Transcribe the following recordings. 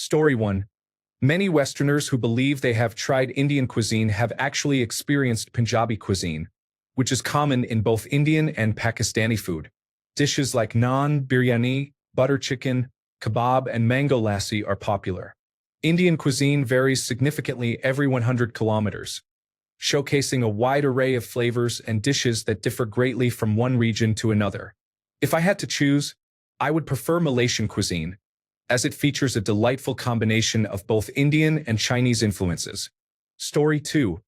Story 1. Many Westerners who believe they have tried Indian cuisine have actually experienced Punjabi cuisine, which is common in both Indian and Pakistani food. Dishes like naan, biryani, butter chicken, kebab, and mango lassi are popular. Indian cuisine varies significantly every 100 kilometers, showcasing a wide array of flavors and dishes that differ greatly from one region to another. If I had to choose, I would prefer Malaysian cuisine, as it features a delightful combination of both Indian and Chinese influences. Story 2.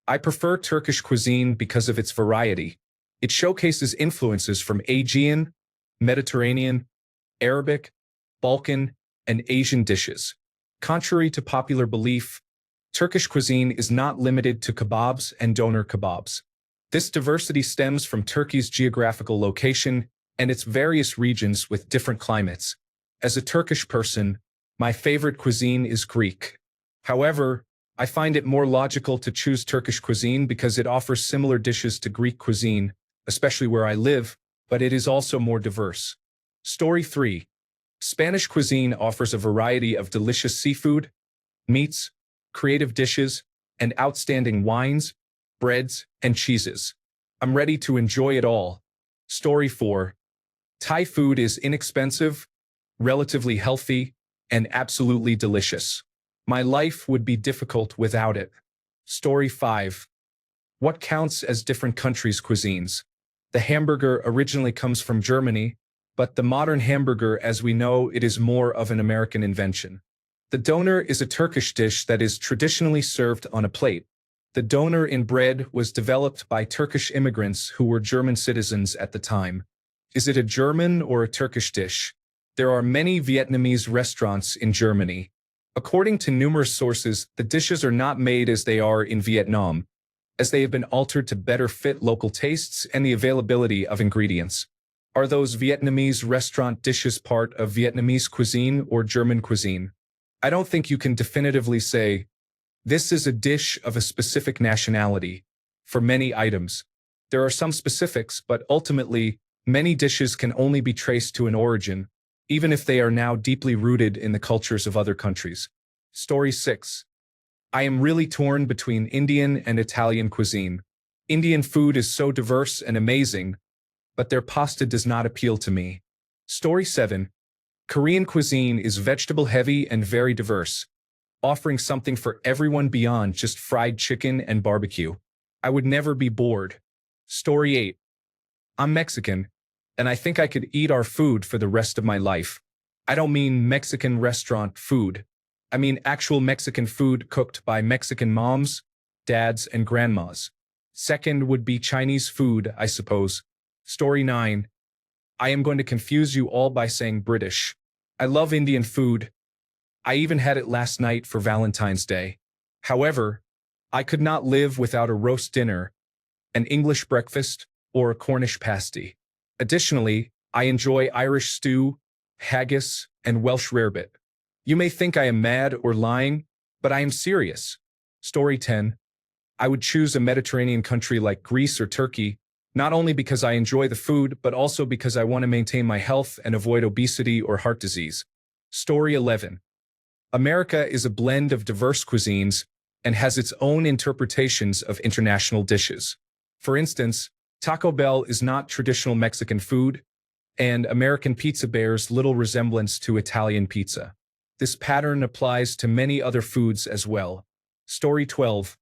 I prefer Turkish cuisine because of its variety. It showcases influences from Aegean, Mediterranean, Arabic, Balkan, and Asian dishes. Contrary to popular belief, Turkish cuisine is not limited to kebabs and doner kebabs. This diversity stems from Turkey's geographical location and its various regions with different climates. As a Turkish person, my favorite cuisine is Greek. However, I find it more logical to choose Turkish cuisine because it offers similar dishes to Greek cuisine, especially where I live, but it is also more diverse. Story 3. Spanish cuisine offers a variety of delicious seafood, meats, creative dishes, and outstanding wines, breads, and cheeses. I'm ready to enjoy it all. Story 4. Thai food is inexpensive, relatively healthy, and absolutely delicious. My life would be difficult without it. Story 5. What counts as different countries' cuisines? The hamburger originally comes from Germany, but the modern hamburger, as we know, it is more of an American invention. The doner is a Turkish dish that is traditionally served on a plate. The doner in bread was developed by Turkish immigrants who were German citizens at the time. Is it a German or a Turkish dish? There are many Vietnamese restaurants in Germany. According to numerous sources, the dishes are not made as they are in Vietnam, as they have been altered to better fit local tastes and the availability of ingredients. Are those Vietnamese restaurant dishes part of Vietnamese cuisine or German cuisine? I don't think you can definitively say, this is a dish of a specific nationality. For many items, there are some specifics, but ultimately, many dishes can only be traced to an origin, even if they are now deeply rooted in the cultures of other countries. Story 6. I am really torn between Indian and Italian cuisine. Indian food is so diverse and amazing, but their pasta does not appeal to me. Story 7. Korean cuisine is vegetable-heavy and very diverse, offering something for everyone beyond just fried chicken and barbecue. I would never be bored. Story 8. I'm Mexican, and I think I could eat our food for the rest of my life. I don't mean Mexican restaurant food. I mean actual Mexican food cooked by Mexican moms, dads, and grandmas. Second would be Chinese food, I suppose. Story 9. I am going to confuse you all by saying British. I love Indian food. I even had it last night for Valentine's Day. However, I could not live without a roast dinner, an English breakfast, or a Cornish pasty. Additionally, I enjoy Irish stew, haggis, and Welsh rarebit. You may think I am mad or lying, but I am serious. Story 10. I would choose a Mediterranean country like Greece or Turkey, not only because I enjoy the food, but also because I want to maintain my health and avoid obesity or heart disease. Story 11. America is a blend of diverse cuisines and has its own interpretations of international dishes. For instance, Taco Bell is not traditional Mexican food, and American pizza bears little resemblance to Italian pizza. This pattern applies to many other foods as well. Story 12.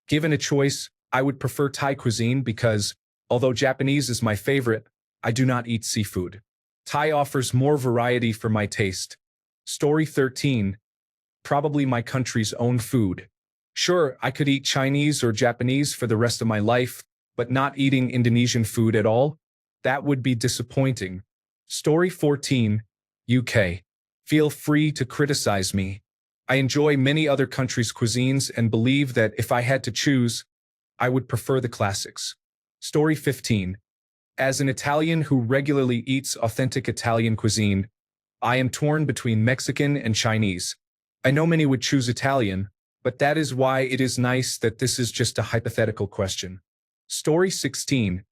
Given a choice, I would prefer Thai cuisine because, although Japanese is my favorite, I do not eat seafood. Thai offers more variety for my taste. Story 13. Probably my country's own food. Sure, I could eat Chinese or Japanese for the rest of my life, but not eating Indonesian food at all? That would be disappointing. Story 14. UK. Feel free to criticize me. I enjoy many other countries' cuisines and believe that if I had to choose, I would prefer the classics. Story 15. As an Italian who regularly eats authentic Italian cuisine, I am torn between Mexican and Chinese. I know many would choose Italian, but that is why it is nice that this is just a hypothetical question. Story 16.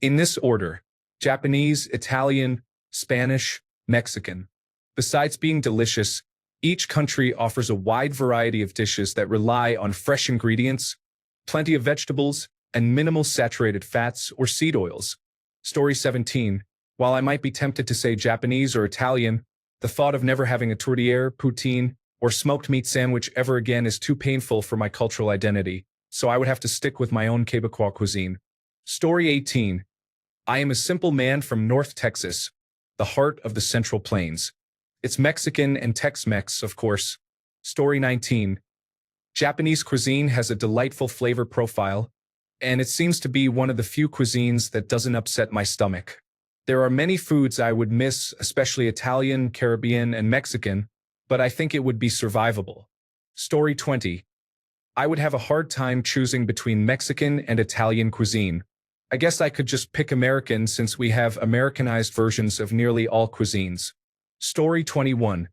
In this order: Japanese, Italian, Spanish, Mexican. Besides being delicious, Each country offers a wide variety of dishes that rely on fresh ingredients, plenty of vegetables, and minimal saturated fats or seed oils. Story 17. While I might be tempted to say Japanese or Italian, the thought of never having a tourtière, poutine, or smoked meat sandwich ever again is too painful for my cultural identity, so I would have to stick with my own Quebecois cuisine. Story 18. I am a simple man from North Texas, the heart of the Central Plains. It's Mexican and Tex-Mex, of course. Story 19. Japanese cuisine has a delightful flavor profile, and it seems to be one of the few cuisines that doesn't upset my stomach. There are many foods I would miss, especially Italian, Caribbean, and Mexican, but I think it would be survivable. Story 20. I would have a hard time choosing between Mexican and Italian cuisine. I guess I could just pick American since we have Americanized versions of nearly all cuisines. Story 21.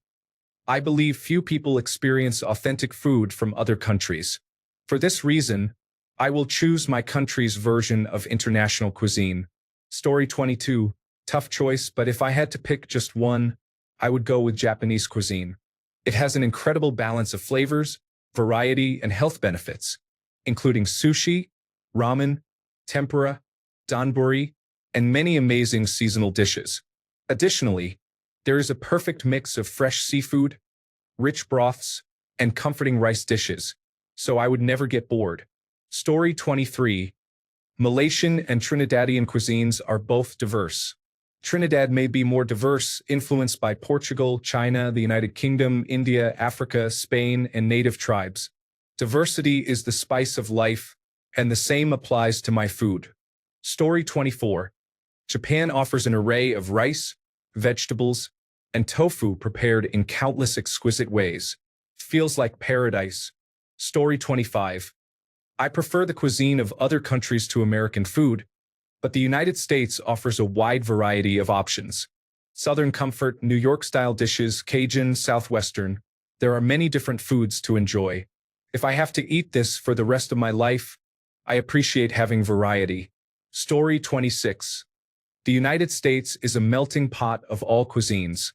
I believe few people experience authentic food from other countries. For this reason, I will choose my country's version of international cuisine. Story 22. Tough choice, but if I had to pick just one, I would go with Japanese cuisine. It has an incredible balance of flavors, variety, and health benefits, including sushi, ramen, tempura, donburi, and many amazing seasonal dishes. Additionally, there is a perfect mix of fresh seafood, rich broths, and comforting rice dishes, so I would never get bored. Story 23. Malaysian and Trinidadian cuisines are both diverse. Trinidad may be more diverse, influenced by Portugal, China, the United Kingdom, India, Africa, Spain, and native tribes. Diversity is the spice of life, and the same applies to my food. Story 24. Japan offers an array of rice, vegetables, and tofu prepared in countless exquisite ways. Feels like paradise. Story 25. I prefer the cuisine of other countries to American food, but the United States offers a wide variety of options. Southern comfort, New York-style dishes, Cajun, Southwestern. There are many different foods to enjoy. If I have to eat this for the rest of my life, I appreciate having variety. Story 26. The United States is a melting pot of all cuisines.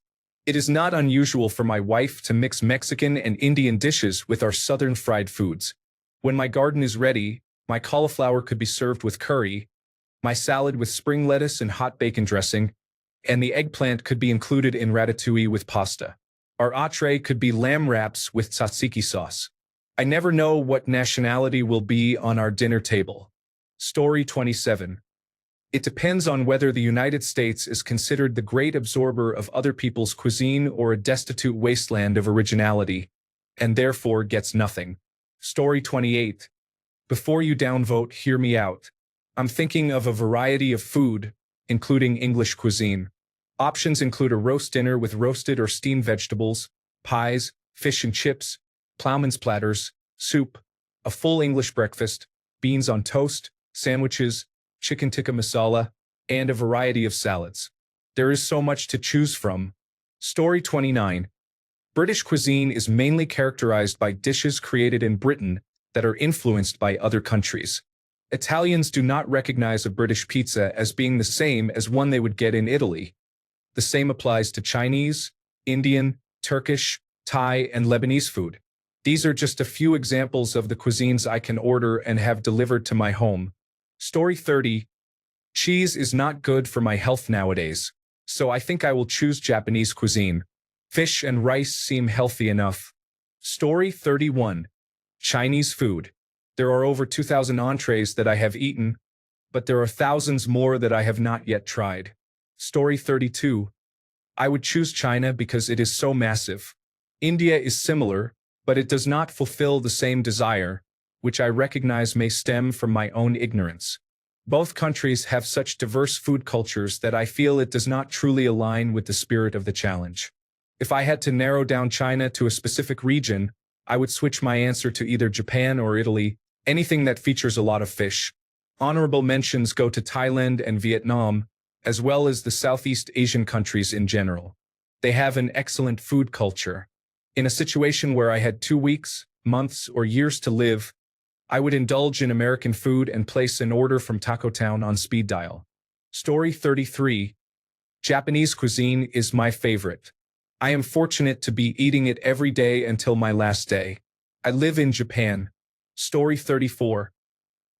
It is not unusual for my wife to mix Mexican and Indian dishes with our southern fried foods. When my garden is ready, my cauliflower could be served with curry, my salad with spring lettuce and hot bacon dressing, and the eggplant could be included in ratatouille with pasta. Our entree could be lamb wraps with tzatziki sauce. I never know what nationality will be on our dinner table. Story 27. It depends on whether the United States is considered the great absorber of other people's cuisine or a destitute wasteland of originality, and therefore gets nothing. Story 28. Before you downvote, hear me out. I'm thinking of a variety of food, including English cuisine. Options include a roast dinner with roasted or steamed vegetables, pies, fish and chips, ploughman's platters, soup, a full English breakfast, beans on toast, sandwiches, chicken tikka masala, and a variety of salads. There is so much to choose from. Story 29. British cuisine is mainly characterized by dishes created in Britain that are influenced by other countries. Italians do not recognize a British pizza as being the same as one they would get in Italy. The same applies to Chinese, Indian, Turkish, Thai, and Lebanese food. These are just a few examples of the cuisines I can order and have delivered to my home. Story 30. Cheese is not good for my health nowadays, so I think I will choose Japanese cuisine. Fish and rice seem healthy enough. Story 31. Chinese food. There are over 2,000 entrees that I have eaten, but there are thousands more that I have not yet tried. Story 32. I would choose China because it is so massive. India is similar, but it does not fulfill the same desire, which I recognize may stem from my own ignorance. Both countries have such diverse food cultures that I feel it does not truly align with the spirit of the challenge. If I had to narrow down China to a specific region, I would switch my answer to either Japan or Italy, anything that features a lot of fish. Honorable mentions go to Thailand and Vietnam, as well as the Southeast Asian countries in general. They have an excellent food culture. In a situation where I had 2 weeks, months, or years to live, I would indulge in American food and place an order from Taco Town on speed dial. Story 33. Japanese cuisine is my favorite. I am fortunate to be eating it every day until my last day. I live in Japan. Story 34.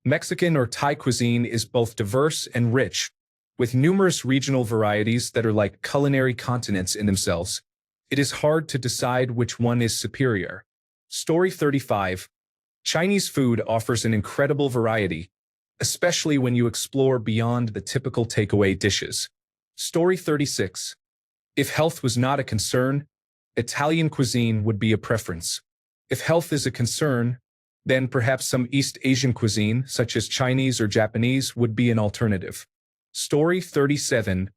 Mexican or Thai cuisine is both diverse and rich, with numerous regional varieties that are like culinary continents in themselves. It is hard to decide which one is superior. Story 35. Chinese food offers an incredible variety, especially when you explore beyond the typical takeaway dishes. Story 36. If health was not a concern, Italian cuisine would be a preference. If health is a concern, then perhaps some East Asian cuisine, such as Chinese or Japanese, would be an alternative. Story 37.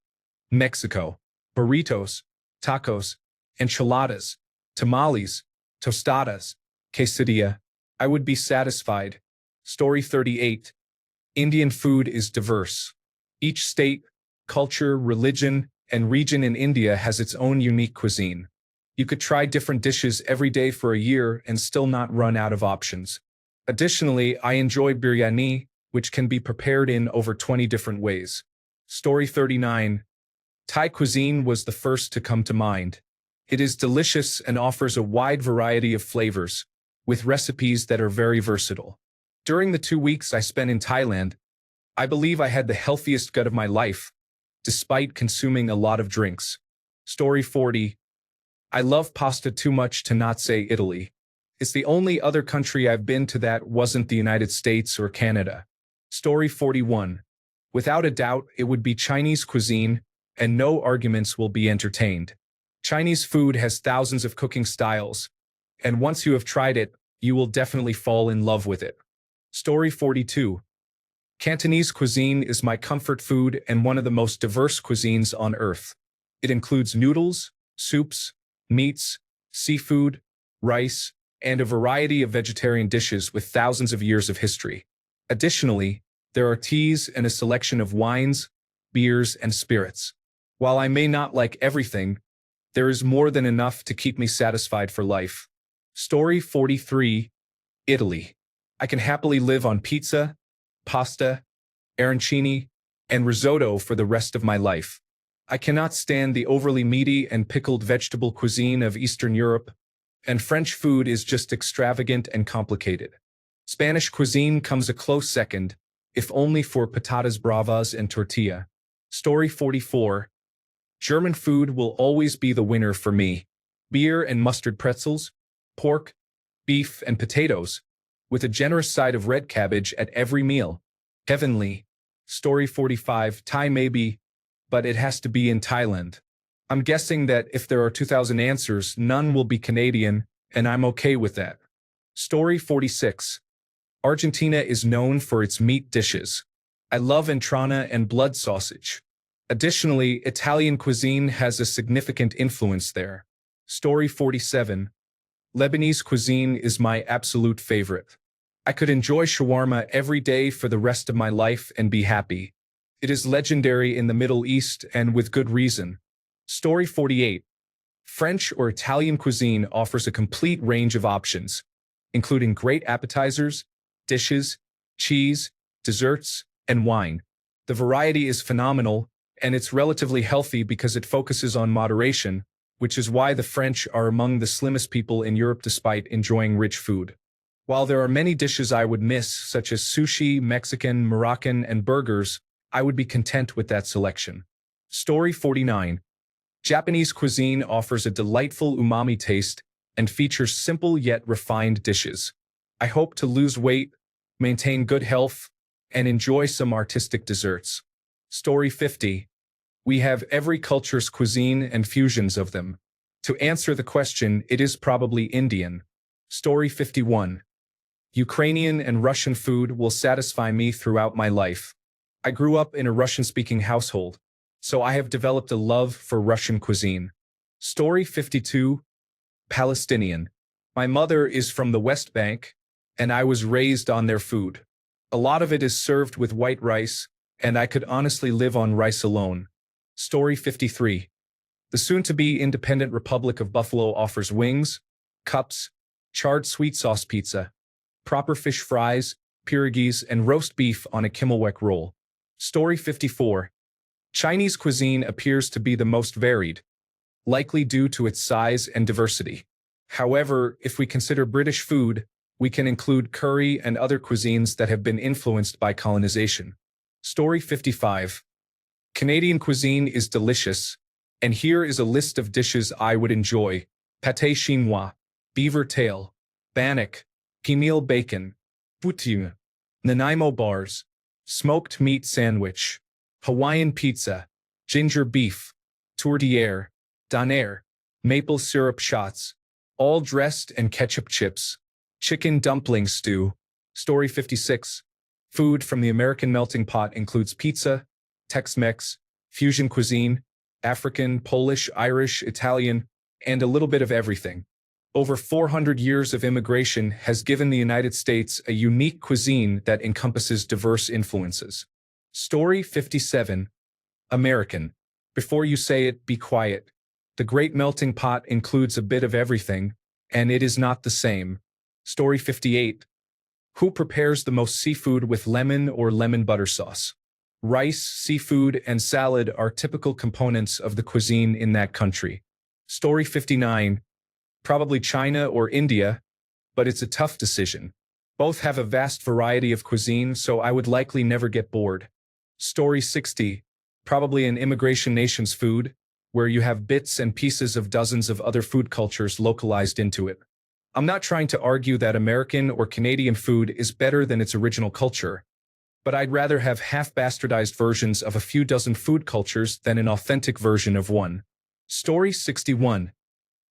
Mexico. Burritos, tacos, enchiladas, tamales, tostadas, quesadilla. I would be satisfied. Story 38. Indian food is diverse. Each state, culture, religion, and region in India has its own unique cuisine. You could try different dishes every day for a year and still not run out of options. Additionally, I enjoy biryani, which can be prepared in over 20 different ways. Story 39. Thai cuisine was the first to come to mind. It is delicious and offers a wide variety of flavors, with recipes that are very versatile. During the 2 weeks I spent in Thailand, I believe I had the healthiest gut of my life, despite consuming a lot of drinks. Story 40. I love pasta too much to not say Italy. It's the only other country I've been to that wasn't the United States or Canada. Story 41. Without a doubt, it would be Chinese cuisine, and no arguments will be entertained. Chinese food has thousands of cooking styles, and once you have tried it, you will definitely fall in love with it. Story 42. Cantonese cuisine is my comfort food and one of the most diverse cuisines on earth. It includes noodles, soups, meats, seafood, rice, and a variety of vegetarian dishes with thousands of years of history. Additionally, there are teas and a selection of wines, beers, and spirits. While I may not like everything, there is more than enough to keep me satisfied for life. Story 43. Italy. I can happily live on pizza, pasta, arancini, and risotto for the rest of my life. I cannot stand the overly meaty and pickled vegetable cuisine of Eastern Europe, and French food is just extravagant and complicated. Spanish cuisine comes a close second, if only for patatas bravas and tortilla. Story 44. German food will always be the winner for me. Beer and mustard pretzels, pork, beef, and potatoes, with a generous side of red cabbage at every meal. Heavenly. Story 45. Thai maybe, but it has to be in Thailand. I'm guessing that if there are 2,000 answers, none will be Canadian, and I'm okay with that. Story 46. Argentina is known for its meat dishes. I love entrana and blood sausage. Additionally, Italian cuisine has a significant influence there. Story 47. Lebanese cuisine is my absolute favorite. I could enjoy shawarma every day for the rest of my life and be happy. It is legendary in the Middle East and with good reason. Story 48. French or Italian cuisine offers a complete range of options, including great appetizers, dishes, cheese, desserts, and wine. The variety is phenomenal, and it's relatively healthy because it focuses on moderation, which is why the French are among the slimmest people in Europe despite enjoying rich food. While there are many dishes I would miss, such as sushi, Mexican, Moroccan, and burgers, I would be content with that selection. Story 49. Japanese cuisine offers a delightful umami taste and features simple yet refined dishes. I hope to lose weight, maintain good health, and enjoy some artistic desserts. Story 50. We have every culture's cuisine and fusions of them. To answer the question, it is probably Indian. Story 51. Ukrainian and Russian food will satisfy me throughout my life. I grew up in a Russian-speaking household, so I have developed a love for Russian cuisine. Story 52. Palestinian. My mother is from the West Bank, and I was raised on their food. A lot of it is served with white rice, and I could honestly live on rice alone. Story 53. The soon-to-be independent Republic of Buffalo offers wings, cups, charred sweet sauce pizza, proper fish fries, pierogies, and roast beef on a Kimmelweck roll. Story 54. Chinese cuisine appears to be the most varied. likely due to its size and diversity. However, if we consider British food, we can include curry and other cuisines that have been influenced by colonization. Story 55. Canadian cuisine is delicious, and here is a list of dishes I would enjoy: pâté chinois, beaver tail, bannock, pimil bacon, poutine, Nanaimo bars, smoked meat sandwich, Hawaiian pizza, ginger beef, tourtière, donair, maple syrup shots, all dressed and ketchup chips, chicken dumpling stew. Story 56. Food from the American melting pot includes pizza, Tex-Mex, fusion cuisine, African, Polish, Irish, Italian, and a little bit of everything. Over 400 years of immigration has given the United States a unique cuisine that encompasses diverse influences. Story 57. American. Before you say it, be quiet. The Great Melting Pot includes a bit of everything, and it is not the same. Story 58. Who prepares the most seafood with lemon or lemon butter sauce? Rice, seafood, and salad are typical components of the cuisine in that country. Story 59. Probably China or India, but it's a tough decision. Both have a vast variety of cuisine, so I would likely never get bored. Story 60. Probably an immigration nation's food, where you have bits and pieces of dozens of other food cultures localized into it. I'm not trying to argue that American or Canadian food is better than its original culture, but I'd rather have half-bastardized versions of a few dozen food cultures than an authentic version of one. Story 61.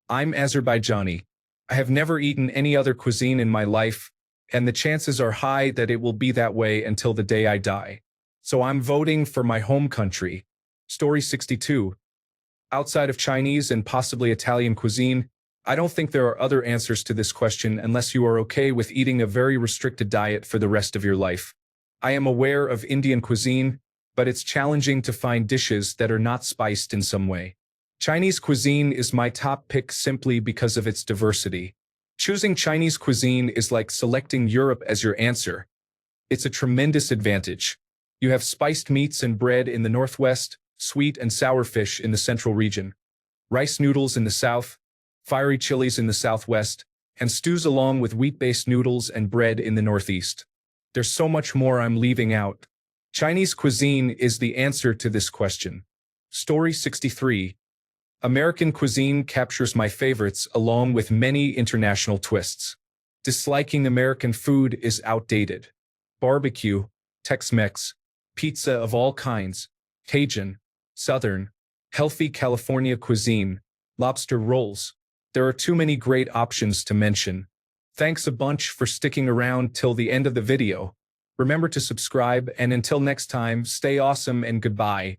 I'm Azerbaijani. I have never eaten any other cuisine in my life, and the chances are high that it will be that way until the day I die. So I'm voting for my home country. Story 62. Outside of Chinese and possibly Italian cuisine, I don't think there are other answers to this question unless you are okay with eating a very restricted diet for the rest of your life. I am aware of Indian cuisine, but it's challenging to find dishes that are not spiced in some way. Chinese cuisine is my top pick simply because of its diversity. Choosing Chinese cuisine is like selecting Europe as your answer. It's a tremendous advantage. You have spiced meats and bread in the northwest, sweet and sour fish in the central region, rice noodles in the south, fiery chilies in the southwest, and stews along with wheat-based noodles and bread in the northeast. There's so much more I'm leaving out. Chinese cuisine is the answer to this question. Story 63. American cuisine captures my favorites along with many international twists. Disliking American food is outdated. Barbecue, Tex-Mex, pizza of all kinds, Cajun, Southern, healthy California cuisine, lobster rolls. There are too many great options to mention. Thanks a bunch for sticking around till the end of the video. Remember to subscribe, and until next time, stay awesome and goodbye.